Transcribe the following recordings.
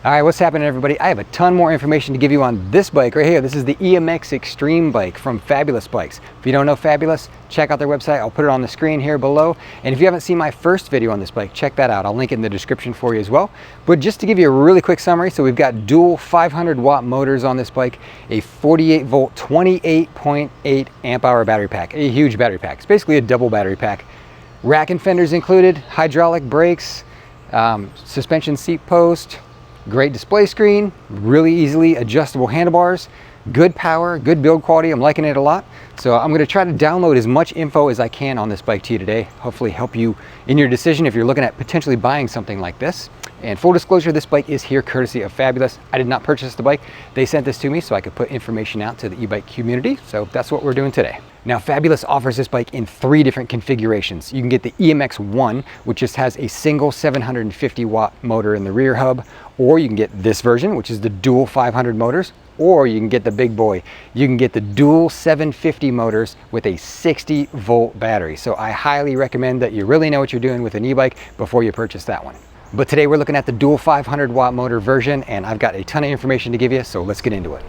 All right, what's happening, everybody? I have a ton more information to give you on this bike right here. This is the EMX-Xtreme bike from Fabulous Bikes. If you don't know Fabulous, check out their website. I'll put it on the screen here below. And if you haven't seen my first video on this bike, check that out. I'll link it in the description for you as well. But just to give you a really quick summary, so we've got dual 500 watt motors on this bike, a 48 volt, 28.8 amp hour battery pack, a huge battery pack. It's basically a double battery pack. Rack and fenders included, hydraulic brakes, suspension seat post, great display screen, really easily adjustable handlebars, good power, good build quality. I'm liking it a lot. So I'm going to try to download as much info as I can on this bike to you today. Hopefully help you in your decision if you're looking at potentially buying something like this. And full disclosure, this bike is here courtesy of Fabulous. I did not purchase the bike. They sent this to me so I could put information out to the e-bike community. So that's what we're doing today. Now, Fabulous offers this bike in 3 different configurations. You can get the EMX-1, which just has a single 750 watt motor in the rear hub, or you can get this version, which is the dual 500 motors, or you can get the big boy. You can get the dual 750 motors with a 60 volt battery. So I highly recommend that you really know what you're doing with an e-bike before you purchase that one. But today we're looking at the dual 500 watt motor version, and I've got a ton of information to give you, so let's get into it.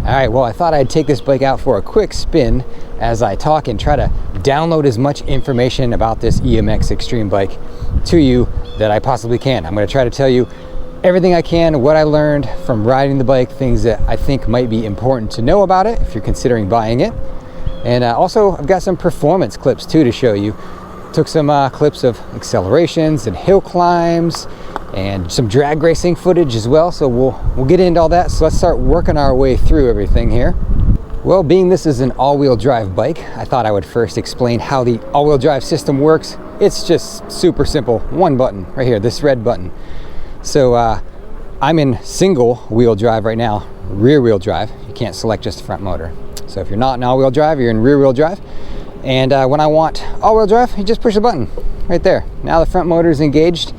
All right, well, I thought I'd take this bike out for a quick spin as I talk and try to download as much information about this EMX-Xtreme bike to you that I possibly can. I'm going to try to tell you everything I can, what I learned from riding the bike, things that I think might be important to know about it if you're considering buying it. And also, I've got some performance clips too to show you. Took some clips of accelerations and hill climbs and some drag racing footage as well, so we'll get into all that. So let's start working our way through everything here. Well, being this is an all-wheel drive bike, I thought I would first explain how the all-wheel drive system works. It's just super simple. One button right here, this red button. So I'm in single wheel drive right now, rear wheel drive. You can't select just the front motor. So if you're not in all-wheel drive, you're in rear wheel drive. And when I want all-wheel drive, you just push the button right there. Now the front motor is engaged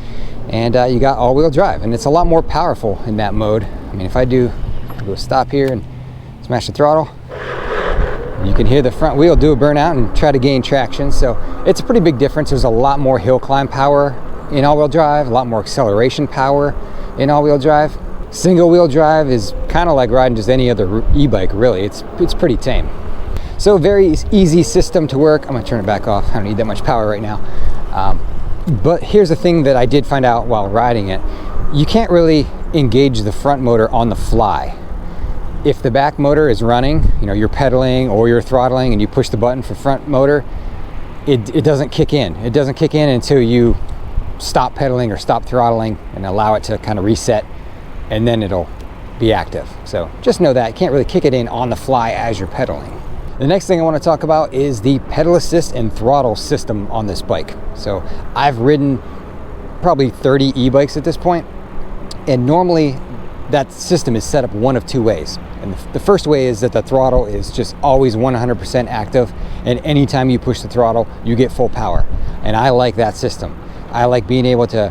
and you got all-wheel drive, and it's a lot more powerful in that mode. I mean, if I go stop here and smash the throttle, you can hear the front wheel do a burnout and try to gain traction. So it's a pretty big difference. There's a lot more hill climb power in all-wheel drive, a lot more acceleration power in all-wheel drive. Single wheel drive is kind of like riding just any other e-bike, really. It's pretty tame. So very easy system to work. I'm gonna turn it back off. I don't need that much power right now. But here's the thing that I did find out while riding it. You can't really engage the front motor on the fly. If the back motor is running, you know, you're pedaling or you're throttling and you push the button for front motor, it doesn't kick in. It doesn't kick in until you stop pedaling or stop throttling and allow it to kind of reset, and then it'll be active. So just know that you can't really kick it in on the fly as you're pedaling. The next thing I want to talk about is the pedal assist and throttle system on this bike. So I've ridden probably 30 e-bikes at this point, and normally that system is set up one of 2 ways. And the first way is that the throttle is just always 100% active, and anytime you push the throttle, you get full power. And I like that system. I like being able to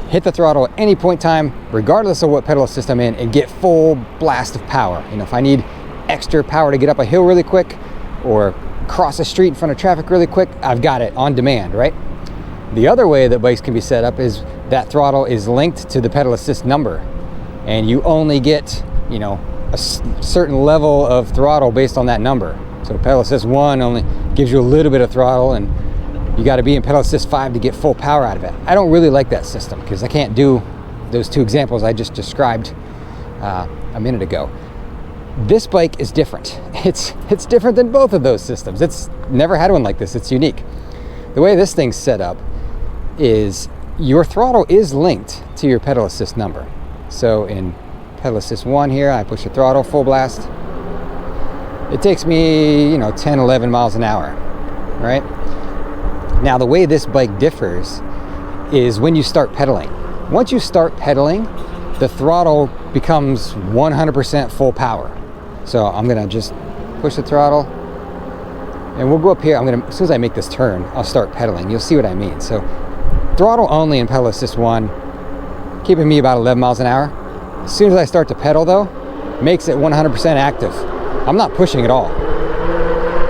hit the throttle at any point in time, regardless of what pedal assist I'm in, and get full blast of power. You know, if I need extra power to get up a hill really quick or cross a street in front of traffic really quick, I've got it on demand, right? The other way that bikes can be set up is that throttle is linked to the pedal assist number, and you only get, you know, a certain level of throttle based on that number. So pedal assist 1 only gives you a little bit of throttle, and you got to be in pedal assist 5 to get full power out of it. I don't really like that system because I can't do those 2 examples I just described a minute ago. This bike is different. It's different than both of those systems. It's never had one like this. It's unique. The way this thing's set up is your throttle is linked to your pedal assist number. So in pedal assist 1 here, I push the throttle full blast. It takes me, you know, 10, 11 miles an hour, right? Now the way this bike differs is when you start pedaling. Once you start pedaling, the throttle becomes 100% full power. So I'm gonna just push the throttle and we'll go up here. As soon as I make this turn, I'll start pedaling. You'll see what I mean. So throttle only in pedal assist 1, keeping me about 11 miles an hour. As soon as I start to pedal though, makes it 100% active. I'm not pushing at all.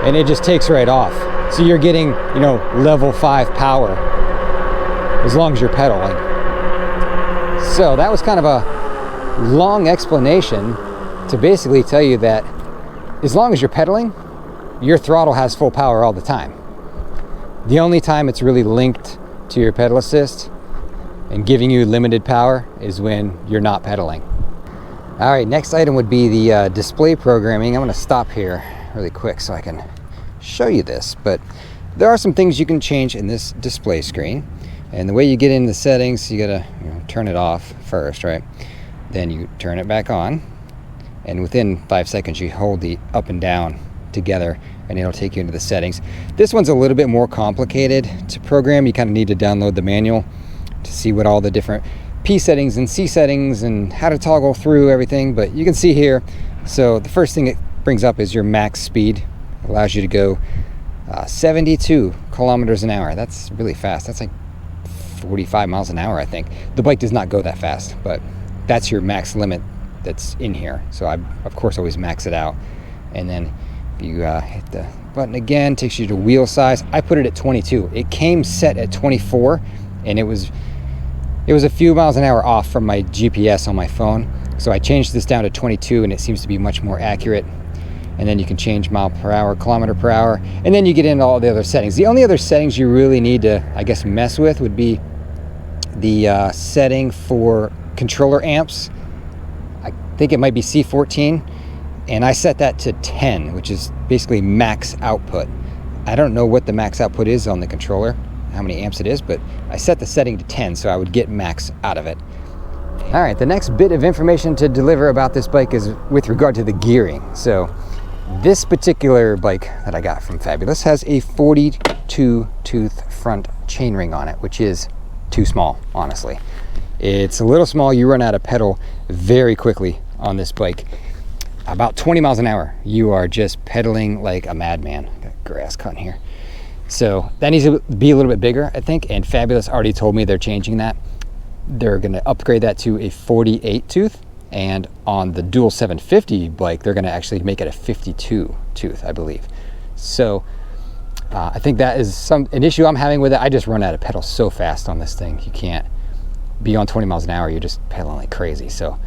And it just takes right off. So you're getting, you know, level 5 power as long as you're pedaling. So that was kind of a long explanation to basically tell you that as long as you're pedaling, your throttle has full power all the time. The only time it's really linked to your pedal assist and giving you limited power is when you're not pedaling. All right, next item would be the display programming. I'm going to stop here really quick so I can show you this, but there are some things you can change in this display screen. And the way you get in the settings, you gotta turn it off first, right? Then you turn it back on, and within 5 seconds you hold the up and down together and it'll take you into the settings. This one's a little bit more complicated to program. You kind of need to download the manual to see what all the different P settings and C settings and how to toggle through everything, but you can see here. So the first thing it brings up is your max speed. It allows you to go 72 kilometers an hour. That's really fast. That's like 45 miles an hour, I think. The bike does not go that fast, but that's your max limit that's in here. So I, of course, always max it out. And then if you hit the button again, it takes you to wheel size. I put it at 22. It came set at 24, and it was a few miles an hour off from my GPS on my phone. So I changed this down to 22, and it seems to be much more accurate. And then you can change mile per hour, kilometer per hour, and then you get into all the other settings. The only other settings you really need to, I guess, mess with would be the setting for controller amps. I think it might be C14, and I set that to 10, which is basically max output. I don't know what the max output is on the controller, how many amps it is, but I set the setting to 10 so I would get max out of it. All right, the next bit of information to deliver about this bike is with regard to the gearing. So this particular bike that I got from Fabulous has a 42 tooth front chainring on it, which is too small, honestly. It's a little small. You run out of pedal very quickly on this bike. About 20 miles an hour, you are just pedaling like a madman. Got grass cutting here. So that needs to be a little bit bigger, I think, and Fabulous already told me they're changing that. They're going to upgrade that to a 48 tooth. And on the dual 750 bike, they're going to actually make it a 52 tooth, I believe. So I think that is an issue I'm having with it. I just run out of pedal so fast on this thing. You can't be on 20 miles an hour. You're just pedaling like crazy. So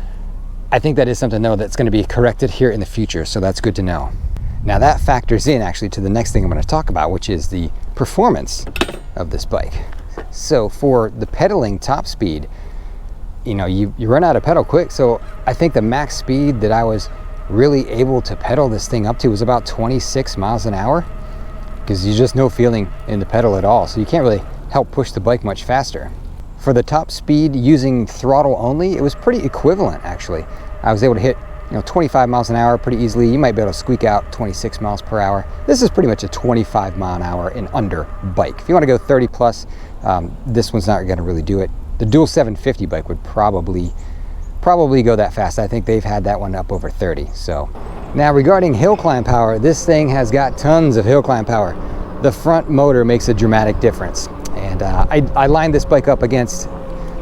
I think that is something, though, that's going to be corrected here in the future. So that's good to know. Now that factors in actually to the next thing I'm going to talk about, which is the performance of this bike. So for the pedaling top speed, you run out of pedal quick. So I think the max speed that I was really able to pedal this thing up to was about 26 miles an hour, because there's just no feeling in the pedal at all. So you can't really help push the bike much faster. For the top speed using throttle only, it was pretty equivalent actually. I was able to hit 25 miles an hour pretty easily. You might be able to squeak out 26 miles per hour. This is pretty much a 25 mile an hour and under bike. If you want to go 30 plus, this one's not going to really do it. The dual 750 bike would probably go that fast. I think they've had that one up over 30. So now regarding hill climb power, this thing has got tons of hill climb power. The front motor makes a dramatic difference. And I lined this bike up against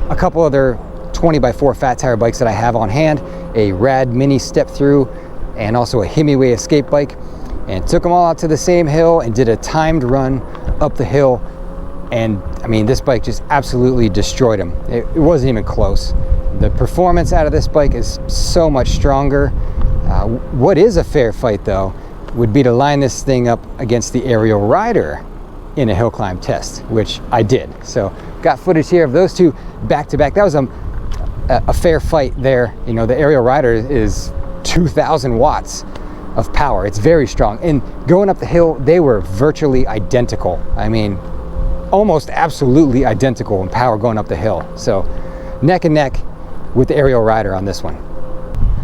a couple other 20x4 fat tire bikes that I have on hand, a Rad Mini step through, and also a Himiway Escape bike, and took them all out to the same hill and did a timed run up the hill. And I mean, this bike just absolutely destroyed them. It wasn't even close. The performance out of this bike is so much stronger. What is a fair fight though would be to line this thing up against the Ariel rider in a hill climb test, which I did. So got footage here of those two back to back. That was a fair fight there. The Ariel rider is 2,000 watts of power. It's very strong. And going up the hill, they were virtually identical. I mean, almost absolutely identical in power going up the hill. So neck and neck with the Ariel rider on this one.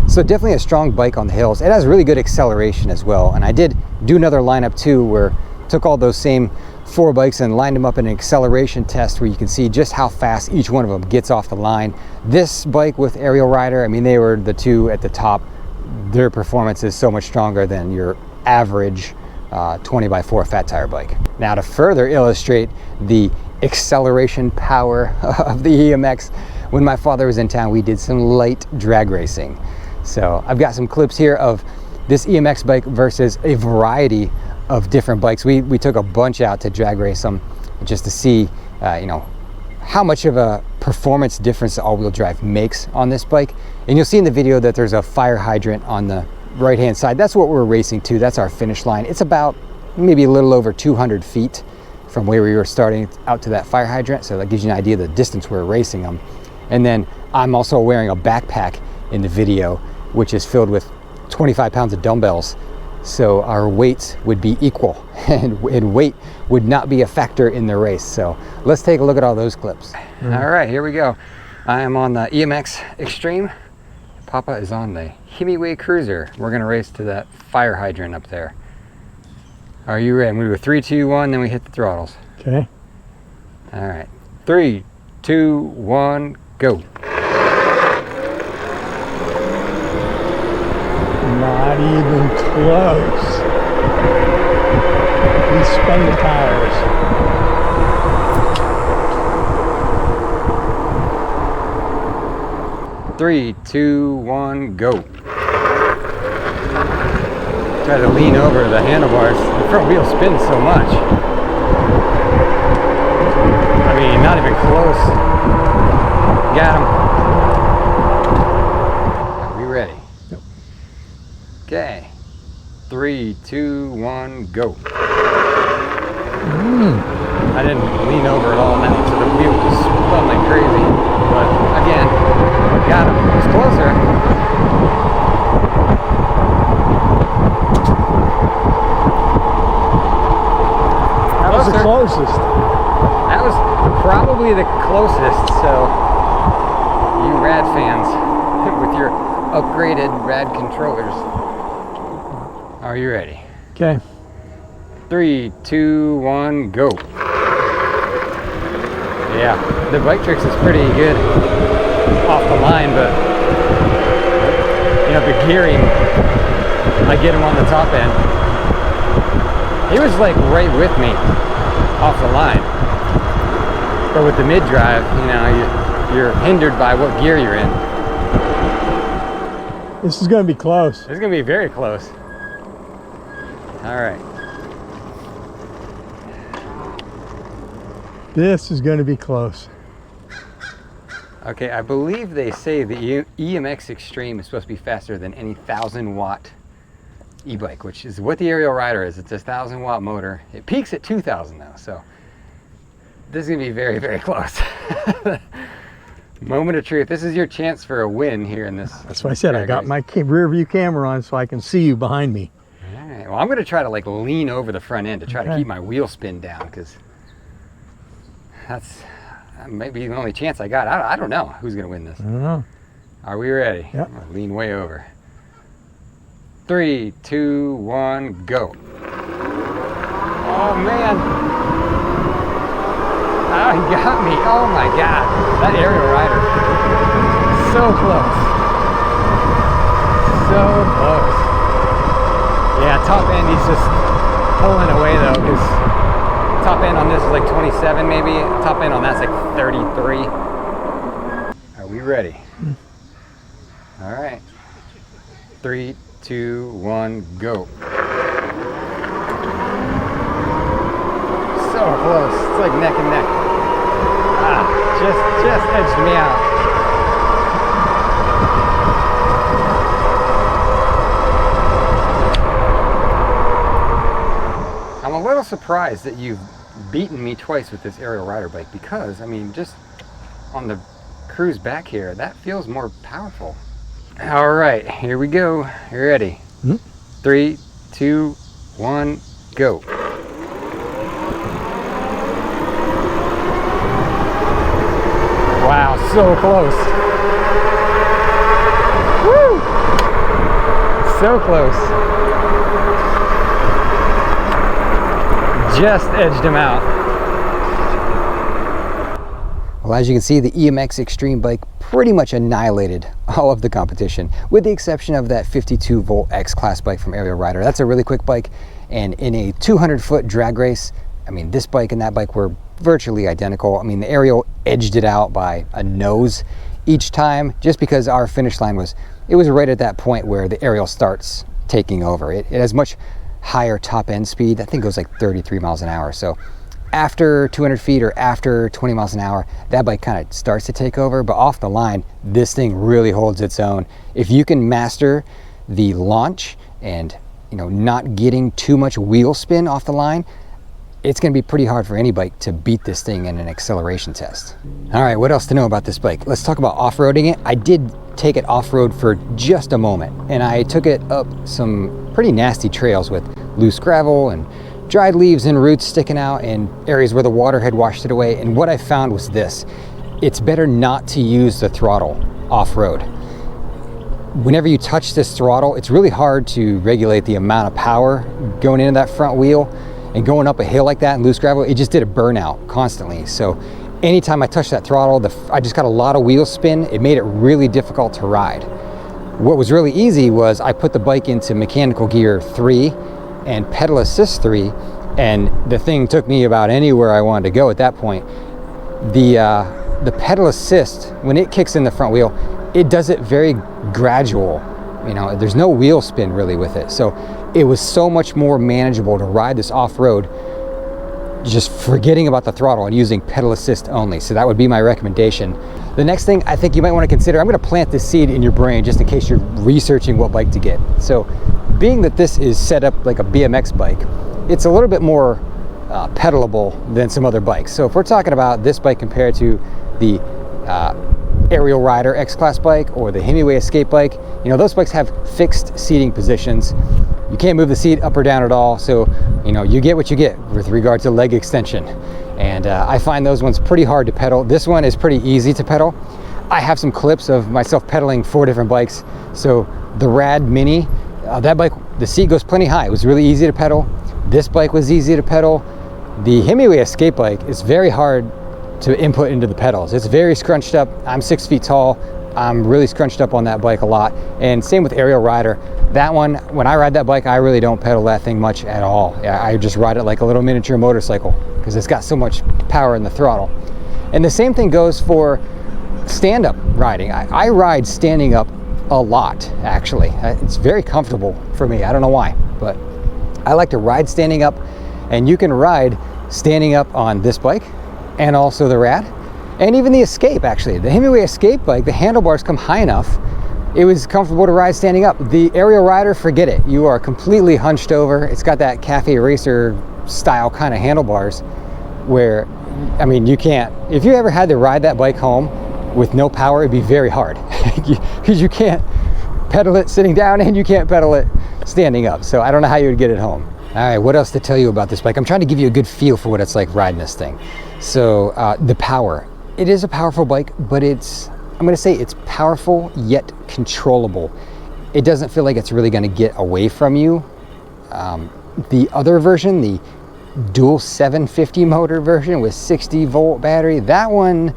So definitely a strong bike on the hills. It has really good acceleration as well. And I did do another lineup too, where took all those same 4 bikes and lined them up in an acceleration test where you can see just how fast each one of them gets off the line. This bike with Ariel rider, I mean, they were the two at the top. Their performance is so much stronger than your average 20x4 fat tire bike. Now to further illustrate the acceleration power of the EMX, when my father was in town, we did some light drag racing. So I've got some clips here of this EMX bike versus a variety of different bikes. We took a bunch out to drag race them just to see how much of a performance difference that all-wheel drive makes on this bike. And you'll see in the video that there's a fire hydrant on the right-hand side. That's what we're racing to. That's our finish line. It's about maybe a little over 200 feet from where we were starting out to that fire hydrant. So that gives you an idea of the distance we're racing them. And then I'm also wearing a backpack in the video, which is filled with 25 pounds of dumbbells. So our weights would be equal, and weight would not be a factor in the race. So let's take a look at all those clips. All right, here we go. I am on the EMX-Xtreme. Papa is on the Himiway Cruiser. We're gonna race to that fire hydrant up there. Are you ready? I'm gonna go 3, 2, 1, then we hit the throttles. Okay. All right, 3, 2, 1, go. Not even close. Please spin the tires. Three, 2, 1, go. Try to lean over the handlebars. The front wheel spins so much. I mean, not even close. Got him. Are we ready? Yep. Okay. 3, 2, 1, go. I didn't lean over at all now, so the wheel just spun like crazy. But again, got him. It's closer. That was the closest. That was probably the closest. So, you rad fans with your upgraded rad controllers, are you ready? Okay. 3, 2, 1, go. Yeah, the Biktrix is pretty good off the line, but you know, the gearing, I get him on the top end. He was like right with me off the line. But with the mid-drive, you know, you're hindered by what gear you're in. This is going to be close. It's going to be very close. All right. This is going to be close. Okay, I believe they say the EMX-Xtreme is supposed to be faster than any 1,000-watt e-bike, which is what the Ariel Rider is. It's a 1,000-watt motor. It peaks at 2,000 though, so this is going to be very, very close. Moment of truth. This is your chance for a win here in this. That's why I said I got my rear view camera on so I can see you behind me. All right. Well, I'm going to try to like lean over the front end to try to keep my wheel spin down, because that might be the only chance I got. I don't know who's going to win this. I don't know. Are we ready? Yep. I'm gonna lean way over. 3, 2, 1, go. Oh man. Oh, he got me. Oh my God. That Ariel Rider. So close. So close. Yeah, top end he's just pulling away though, because top end on this is like 27 maybe. Top end on that's like 33. Are we ready? All right. 3, 2, 1, go. So close. It's like neck and neck. Ah, just edged me out. I'm a little surprised that you've beaten me twice with this Ariel Rider bike, because, I mean, just on the cruise back here, that feels more powerful. All right, here we go. You ready? 3, 2, 1, go. Wow, so close. Woo! So close. Just edged him out. Well, as you can see, the EMX-Xtreme bike pretty much annihilated all of the competition, with the exception of that 52-volt X-Class bike from Ariel Rider. That's a really quick bike, and in a 200-foot drag race, I mean, this bike and that bike were virtually identical. I mean, the Ariel edged it out by a nose each time, just because our finish line was right at that point where the Ariel starts taking over. It has much higher top end speed. I think it goes like 33 miles an hour. So after 200 feet or after 20 miles an hour, that bike kind of starts to take over, but off the line, this thing really holds its own. If you can master the launch and, you know, not getting too much wheel spin off the line, it's going to be pretty hard for any bike to beat this thing in an acceleration test. All right, what else to know about this bike? Let's talk about off-roading it. I did take it off-road for just a moment, and I took it up some pretty nasty trails with loose gravel and dried leaves and roots sticking out and areas where the water had washed it away. And what I found was this: it's better not to use the throttle off-road. Whenever you touch this throttle, it's really hard to regulate the amount of power going into that front wheel, and going up a hill like that in loose gravel, it just did a burnout constantly. So anytime I touched that throttle, I just got a lot of wheel spin. It made it really difficult to ride. What was really easy was I put the bike into mechanical gear 3 and pedal assist 3, and the thing took me about anywhere I wanted to go at that point. The pedal assist, when it kicks in the front wheel, it does it very gradual. You know, there's no wheel spin really with it. So it was so much more manageable to ride this off-road, just forgetting about the throttle and using pedal assist only. So that would be my recommendation. The next thing I think you might want to consider, I'm going to plant this seed in your brain just in case you're researching what bike to get. So being that this is set up like a BMX bike, it's a little bit more pedalable than some other bikes. So if we're talking about this bike compared to the Ariel Rider X-Class bike or the Himiway Escape bike, you know, those bikes have fixed seating positions. You can't move the seat up or down at all. So, you know, you get what you get with regard to leg extension. And I find those ones pretty hard to pedal. This one is pretty easy to pedal. I have some clips of myself pedaling 4 different bikes. So the Rad Mini, that bike, the seat goes plenty high. It was really easy to pedal. This bike was easy to pedal. The Himiway Escape bike is very hard to input into the pedals. It's very scrunched up. I'm 6 feet tall. I'm really scrunched up on that bike a lot. And same with Ariel Rider. That one, when I ride that bike, I really don't pedal that thing much at all. I just ride it like a little miniature motorcycle because it's got so much power in the throttle. And the same thing goes for stand-up riding. I ride standing up a lot, actually. It's very comfortable for me. I don't know why, but I like to ride standing up, and you can ride standing up on this bike and also the Rad, and even the Escape, actually. The Himiway Escape bike, the handlebars come high enough, it was comfortable to ride standing up. The Ariel Rider, forget it. You are completely hunched over. It's got that cafe racer style kind of handlebars where, I mean, you can't, if you ever had to ride that bike home with no power, it'd be very hard because you can't pedal it sitting down and you can't pedal it standing up. So I don't know how you would get it home. All right, what else to tell you about this bike? I'm trying to give you a good feel for what it's like riding this thing. So the power. It is a powerful bike, but I'm gonna say it's powerful yet controllable. It doesn't feel like it's really gonna get away from you. The other version, the dual 750 motor version with 60 volt battery, that one,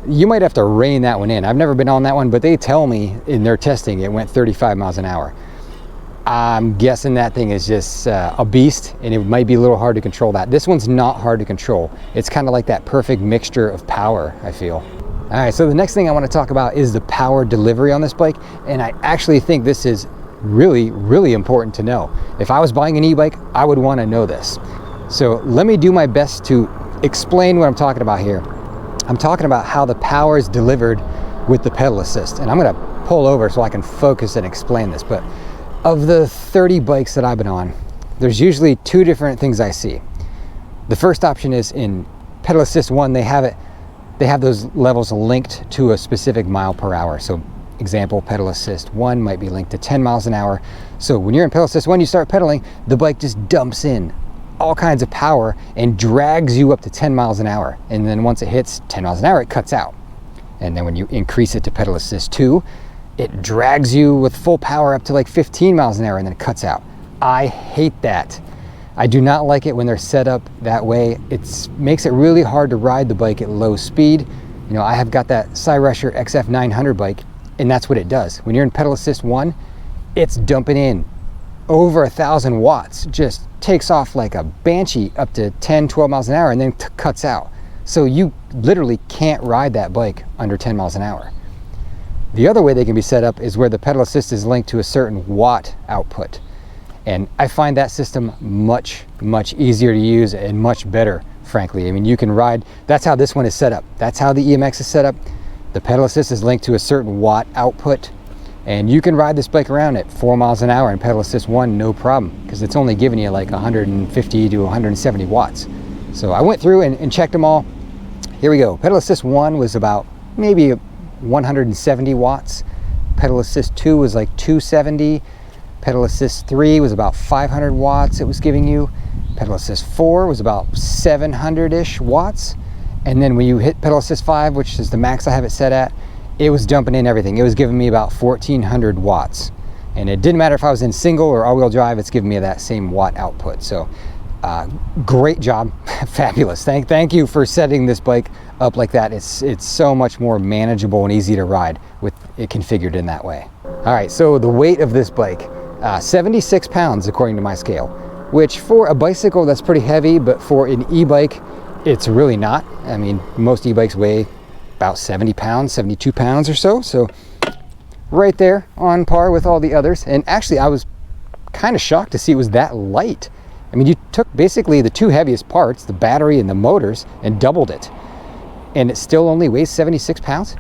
you might have to rein that one in. I've never been on that one, but they tell me in their testing it went 35 miles an hour. I'm guessing that thing is just a beast, and it might be a little hard to control that. This one's not hard to control. It's kind of like that perfect mixture of power, I feel. All right, so the next thing I want to talk about is the power delivery on this bike, and I actually think this is really, really important to know. If I was buying an e-bike, I would want to know this. So let me do my best to explain what I'm talking about here. I'm talking about how the power is delivered with the pedal assist, and I'm going to pull over so I can focus and explain this. But of the 30 bikes that I've been on, there's usually 2 different things I see. The first option is in pedal assist 1, they have those levels linked to a specific mile per hour. So example, pedal assist 1 might be linked to 10 miles an hour. So when you're in pedal assist 1, you start pedaling, the bike just dumps in all kinds of power and drags you up to 10 miles an hour. And then once it hits 10 miles an hour, it cuts out. And then when you increase it to pedal assist 2, it drags you with full power up to like 15 miles an hour and then it cuts out. I hate that. I do not like it when they're set up that way. It makes it really hard to ride the bike at low speed. You know, I have got that Cyrusher XF900 bike, and that's what it does. When you're in pedal assist 1, it's dumping in over 1,000 watts, just takes off like a banshee up to 10, 12 miles an hour and then cuts out. So you literally can't ride that bike under 10 miles an hour. The other way they can be set up is where the pedal assist is linked to a certain watt output. And I find that system much, much easier to use and much better frankly. I mean, you can ride, that's how this one is set up. That's how the EMX is set up. The pedal assist is linked to a certain watt output, and you can ride this bike around at 4 miles an hour in pedal assist 1, no problem, because it's only giving you like 150 to 170 watts. So I went through and checked them all. Here we go. Pedal assist 1 was about maybe 170 watts. Pedal assist 2 was like 270. Pedal assist 3 was about 500 watts it was giving you. Pedal assist 4 was about 700-ish watts. And then when you hit pedal assist 5, which is the max I have it set at, it was dumping in everything. It was giving me about 1400 watts. And it didn't matter if I was in single or all-wheel drive, it's giving me that same watt output. So great job. Fabulous. Thank you for setting this bike up like that. It's so much more manageable and easy to ride with it configured in that way. All right, so the weight of this bike, 76 pounds according to my scale, which for a bicycle that's pretty heavy, but for an e-bike it's really not. I mean, most e-bikes weigh about 70 pounds, 72 pounds or so. So right there on par with all the others. And actually I was kind of shocked to see it was that light. I mean, you took basically the two heaviest parts, the battery and the motors, and doubled it. And it still only weighs 76 pounds.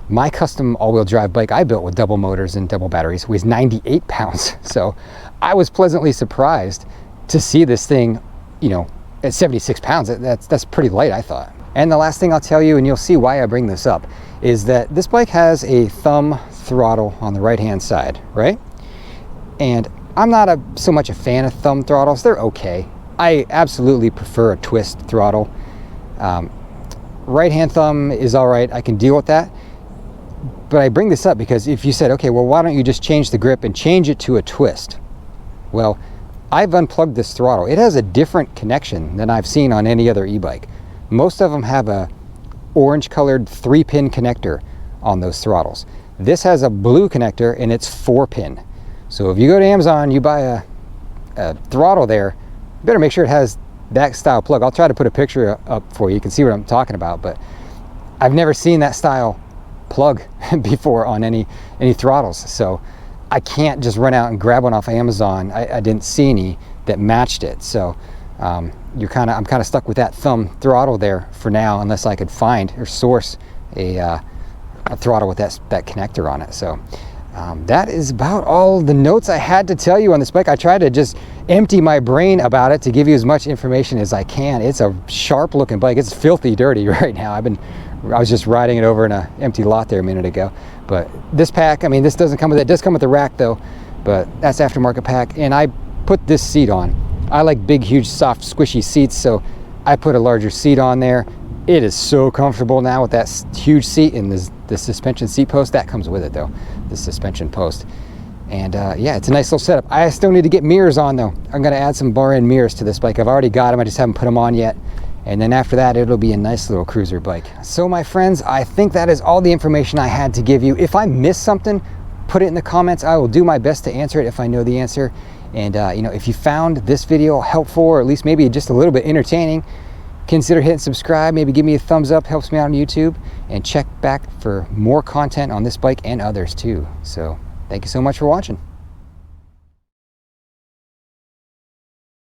My custom all-wheel drive bike I built with double motors and double batteries weighs 98 pounds. So I was pleasantly surprised to see this thing, you know, at 76 pounds. That's pretty light, I thought. And the last thing I'll tell you, and you'll see why I bring this up, is that this bike has a thumb throttle on the right-hand side, right? And I'm not so much a fan of thumb throttles. They're okay. I absolutely prefer a twist throttle. Right-hand thumb is all right. I can deal with that. But I bring this up because if you said, okay, well, why don't you just change the grip and change it to a twist? Well, I've unplugged this throttle. It has a different connection than I've seen on any other e-bike. Most of them have a orange colored 3-pin connector on those throttles. This has a blue connector and it's 4-pin. So if you go to Amazon, you buy a throttle there, you better make sure it has that style plug. I'll try to put a picture up for you. You can see what I'm talking about, but I've never seen that style plug before on any throttles. So I can't just run out and grab one off Amazon. I didn't see any that matched it. So I'm kind of stuck with that thumb throttle there for now, unless I could find or source a throttle with that connector on it. So that is about all the notes I had to tell you on this bike. I tried to just empty my brain about it to give you as much information as I can. It's a sharp looking bike. It's filthy dirty right now. I was just riding it over in an empty lot there a minute ago. But this pack, I mean, this doesn't come with it. It does come with the rack though, but that's aftermarket pack. And I put this seat on. I like big, huge, soft, squishy seats, so I put a larger seat on there. It is so comfortable now with that huge seat and the suspension seat post. That comes with it though, the suspension post. And yeah, it's a nice little setup. I still need to get mirrors on though. I'm gonna add some bar-end mirrors to this bike. I've already got them, I just haven't put them on yet. And then after that, it'll be a nice little cruiser bike. So my friends, I think that is all the information I had to give you. If I missed something, put it in the comments. I will do my best to answer it if I know the answer. And you know, if you found this video helpful, or at least maybe just a little bit entertaining, consider hitting subscribe, maybe give me a thumbs up, helps me out on YouTube, and check back for more content on this bike and others too. So thank you so much for watching.